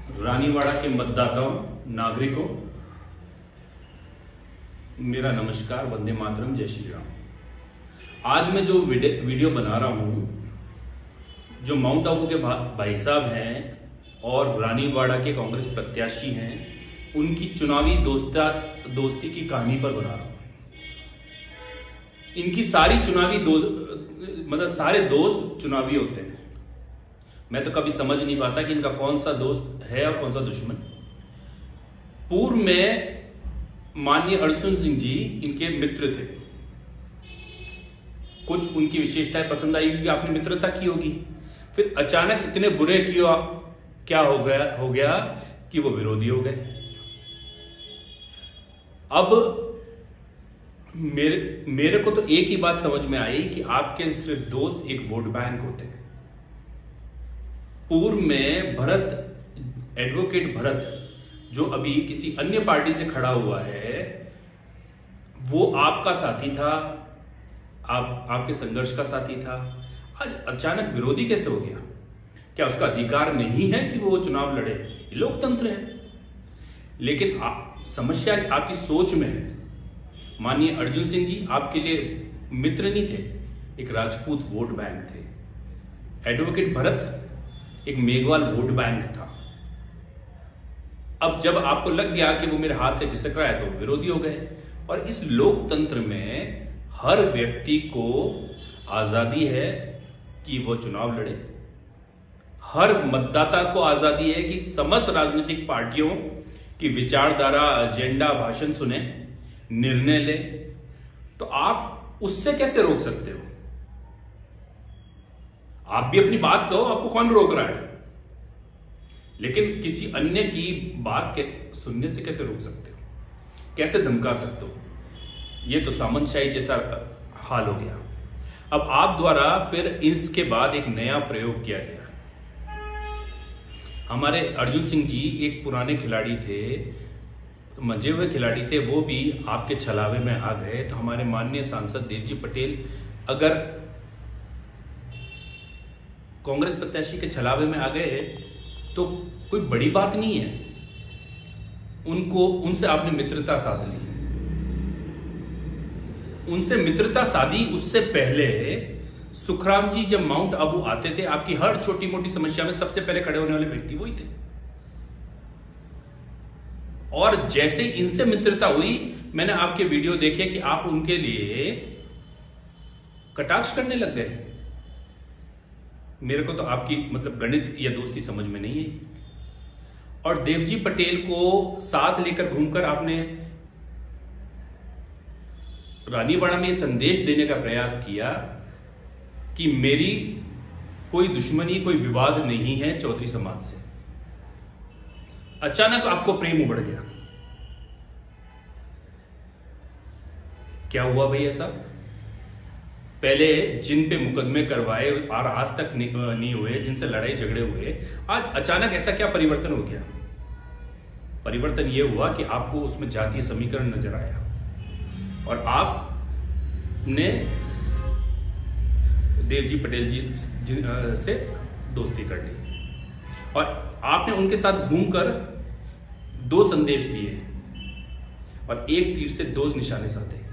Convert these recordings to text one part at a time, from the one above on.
रानीवाड़ा के मतदाताओं, नागरिकों, मेरा नमस्कार, वंदे मातरम, जय श्री राम। आज मैं जो वीडियो बना रहा हूं, जो माउंट आबू के भाई साहब हैं और रानीवाड़ा के कांग्रेस प्रत्याशी हैं, उनकी चुनावी दोस्ती की कहानी पर बना रहा हूं। इनकी सारी मतलब सारे दोस्त चुनावी होते हैं। मैं तो कभी समझ नहीं पाता कि इनका कौन सा दोस्त है और कौन सा दुश्मन। पूर्व में माननीय अर्जुन सिंह जी इनके मित्र थे। कुछ उनकी विशेषताएं पसंद आई क्योंकि आपने मित्रता की होगी। फिर अचानक इतने बुरे क्या हो गया कि वो विरोधी हो गए। अब मेरे को तो एक ही बात समझ में आई कि आपके सिर्फ दोस्त एक वोट बैंक होते हैं। पूर्व में एडवोकेट भरत, जो अभी किसी अन्य पार्टी से खड़ा हुआ है, वो आपका साथी था, आपके संघर्ष का साथी था। आज अचानक विरोधी कैसे हो गया? क्या उसका अधिकार नहीं है कि वो चुनाव लड़े? ये लोकतंत्र है। लेकिन समस्या आपकी सोच में है। माननीय अर्जुन सिंह जी आपके लिए मित्र नहीं थे, एक राजपूत वोट बैंक थे। एडवोकेट भरत एक मेघवाल वोट बैंक था। अब जब आपको लग गया कि वो मेरे हाथ से खिसक रहा है तो विरोधी हो गए। और इस लोकतंत्र में हर व्यक्ति को आजादी है कि वो चुनाव लड़े। हर मतदाता को आजादी है कि समस्त राजनीतिक पार्टियों की विचारधारा, एजेंडा, भाषण सुने, निर्णय ले। तो आप उससे कैसे रोक सकते हो? आप भी अपनी बात कहो, आपको कौन रोक रहा है? लेकिन किसी अन्य की बात के सुनने से कैसे रोक सकते हो? कैसे धमका सकते हो? यह तो सामंतशाही जैसा हाल हो गया। अब आप द्वारा फिर इसके बाद एक नया प्रयोग किया गया। हमारे अर्जुन सिंह जी एक पुराने खिलाड़ी थे, मंजे हुए खिलाड़ी थे, वो भी आपके छलावे में आ गए। तो हमारे माननीय सांसद देवजी पटेल अगर कांग्रेस प्रत्याशी के छलावे में आ गए तो कोई बड़ी बात नहीं है। उनसे आपने मित्रता साध ली। उनसे मित्रता साधी। उससे पहले सुखराम जी जब माउंट आबू आते थे, आपकी हर छोटी मोटी समस्या में सबसे पहले खड़े होने वाले व्यक्ति वही थे। और जैसे इनसे मित्रता हुई, मैंने आपके वीडियो देखे कि आप उनके लिए कटाक्ष करने लग गए। मेरे को तो आपकी मतलब गणित या दोस्ती समझ में नहीं है। और देवजी पटेल को साथ लेकर घूमकर आपने रानीवाड़ा में संदेश देने का प्रयास किया कि मेरी कोई दुश्मनी, कोई विवाद नहीं है चौधरी समाज से। अचानक आपको प्रेम उमड़ गया। क्या हुआ भाई ऐसा? पहले जिन पे मुकदमे करवाए और आज तक नहीं हुए, जिनसे लड़ाई झगड़े हुए, आज अचानक ऐसा क्या परिवर्तन हो गया? परिवर्तन यह हुआ कि आपको उसमें जातीय समीकरण नजर आया और आपने देवजी पटेल जी से दोस्ती कर ली और आपने उनके साथ घूमकर दो संदेश दिए और एक तीर से दो निशाने साधे।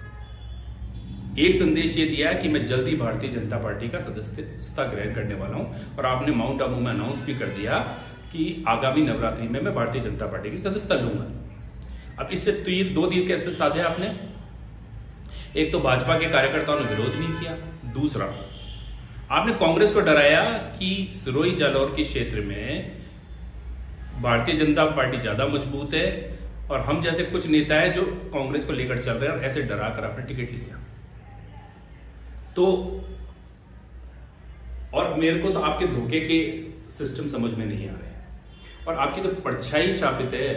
एक संदेश ये दिया कि मैं जल्दी भारतीय जनता पार्टी का सदस्यता ग्रहण करने वाला हूं और आपने माउंट आबू में अनाउंस भी कर दिया कि आगामी नवरात्रि में मैं भारतीय जनता पार्टी की सदस्यता लूंगा। अब इससे दो तीर कैसे साधे आपने? एक तो भाजपा के कार्यकर्ताओं ने विरोध नहीं किया, दूसरा आपने कांग्रेस को डराया कि सिरोही जालौर के क्षेत्र में भारतीय जनता पार्टी ज्यादा मजबूत है और हम जैसे कुछ नेता है जो कांग्रेस को लेकर चल रहे हैं, और ऐसे डराकर आपने टिकट लिया। तो और मेरे को तो आपके धोखे के सिस्टम समझ में नहीं आ रहे और आपकी तो परछाई शापित है।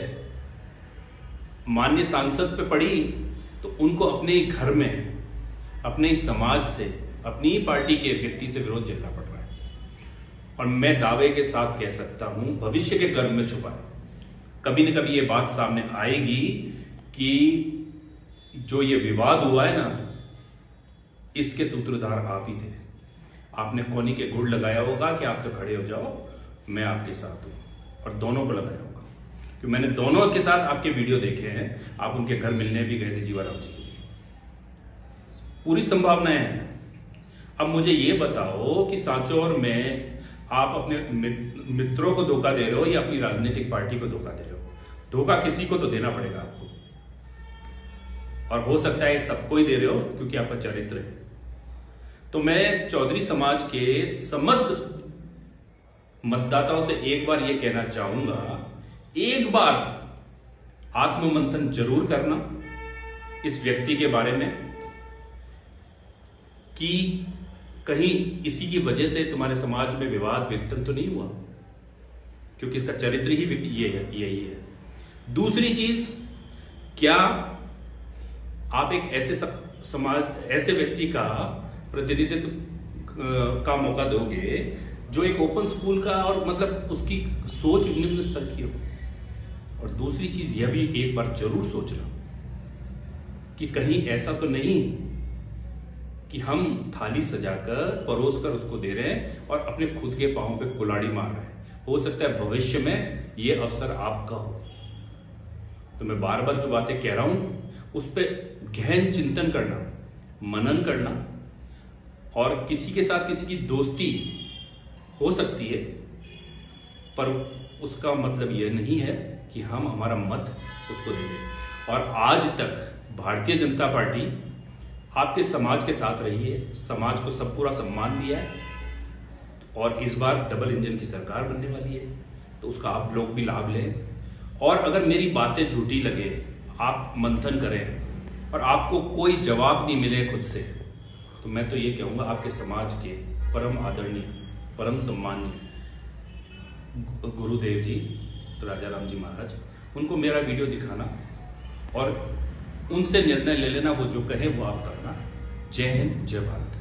माननीय सांसद पे पड़ी तो उनको अपने ही घर में, अपने ही समाज से, अपनी ही पार्टी के व्यक्ति से विरोध झेलना पड़ रहा है। और मैं दावे के साथ कह सकता हूं, भविष्य के गर्भ में छुपा है। कभी न कभी ये बात सामने आएगी कि जो ये विवाद हुआ है ना, इसके सूत्रधार आप ही थे। आपने कोनी के गुड़ लगाया होगा कि आप तो खड़े हो जाओ, मैं आपके साथ हूं। और दोनों को लगाया होगा, क्योंकि मैंने दोनों के साथ आपके वीडियो देखे हैं। आप उनके घर मिलने भी गए थे जीवाराम जी के लिए। पूरी संभावनाएं हैं। अब मुझे ये बताओ कि सांचौर में आप अपने मित्रों को धोखा दे रहे हो या अपनी राजनीतिक पार्टी को धोखा दे रहे हो? धोखा किसी को तो देना पड़ेगा आपको, और हो सकता है सबको ही दे रहे हो क्योंकि आपका चरित्र है। तो मैं चौधरी समाज के समस्त मतदाताओं से एक बार यह कहना चाहूंगा, एक बार आत्ममंथन जरूर करना इस व्यक्ति के बारे में कि कहीं इसी की वजह से तुम्हारे समाज में विवाद विघटन तो नहीं हुआ, क्योंकि इसका चरित्र ही यही है। दूसरी चीज, क्या आप एक ऐसे समाज, ऐसे व्यक्ति का प्रतिनिधित्व का मौका दोगे जो एक ओपन स्कूल का और मतलब उसकी सोच निम्न स्तर की हो? और दूसरी चीज यह भी एक बार जरूर सोचना कि कहीं ऐसा तो नहीं कि हम थाली सजाकर परोस कर उसको दे रहे हैं और अपने खुद के पांव पे कुल्हाड़ी मार रहे हैं। हो सकता है भविष्य में यह अवसर आपका हो। तो मैं बार बार जो बातें कह रहा हूं उस पर गहन चिंतन करना, मनन करना, और किसी के साथ किसी की दोस्ती हो सकती है, पर उसका मतलब यह नहीं है कि हम हमारा मत उसको दे दें। और आज तक भारतीय जनता पार्टी आपके समाज के साथ रही है, समाज को सब पूरा सम्मान दिया है, और इस बार डबल इंजन की सरकार बनने वाली है, तो उसका आप लोग भी लाभ लें। और अगर मेरी बातें झूठी लगे, आप मंथन करें और आपको कोई जवाब नहीं मिले खुद से, तो मैं तो ये कहूंगा आपके समाज के परम आदरणीय, परम सम्मानीय गुरुदेव जी, राजा राम जी महाराज, उनको मेरा वीडियो दिखाना और उनसे निर्णय ले लेना, वो जो कहे वो आप करना। जय हिंद, जय भारत।